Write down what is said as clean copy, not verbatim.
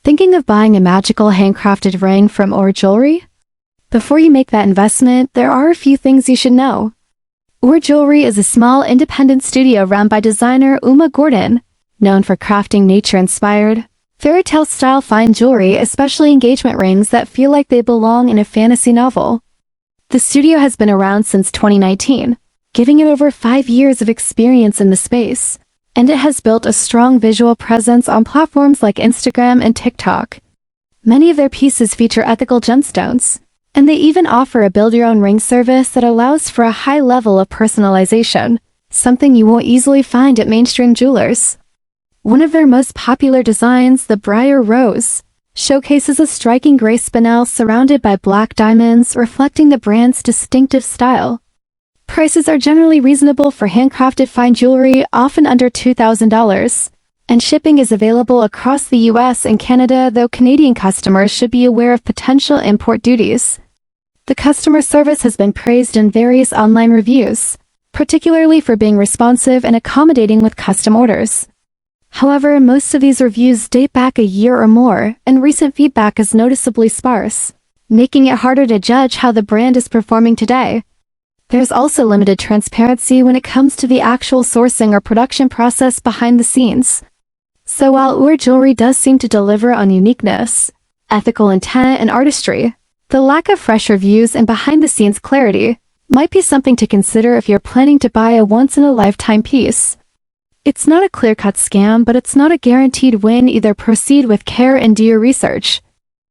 Thinking of buying a magical handcrafted ring from Oore Jewelry? Before you make that investment, there are a few things you should know. Oore Jewelry is a small independent studio run by designer Uma Gordon, known for crafting nature-inspired, fairy-tale-style fine jewelry, especially engagement rings that feel like they belong in a fantasy novel. The studio has been around since 2019, giving it over 5 years of experience in the space, and it has built a strong visual presence on platforms like Instagram and TikTok. Many of their pieces feature ethical gemstones, and they even offer a build-your-own ring service that allows for a high level of personalization, something you won't easily find at mainstream jewelers. One of their most popular designs, the Briar Rose, showcases a striking gray spinel surrounded by black diamonds, reflecting the brand's distinctive style. Prices are generally reasonable for handcrafted fine jewelry, often under $2,000, and shipping is available across the US and Canada, though Canadian customers should be aware of potential import duties. The customer service has been praised in various online reviews, particularly for being responsive and accommodating with custom orders. However, most of these reviews date back a year or more, and recent feedback is noticeably sparse, making it harder to judge how the brand is performing today. There's also limited transparency when it comes to the actual sourcing or production process behind the scenes. So while Oore Jewelry does seem to deliver on uniqueness, ethical intent, and artistry, the lack of fresh reviews and behind-the-scenes clarity might be something to consider if you're planning to buy a once-in-a-lifetime piece. It's not a clear-cut scam, but it's not a guaranteed win either. Proceed with care and do your research.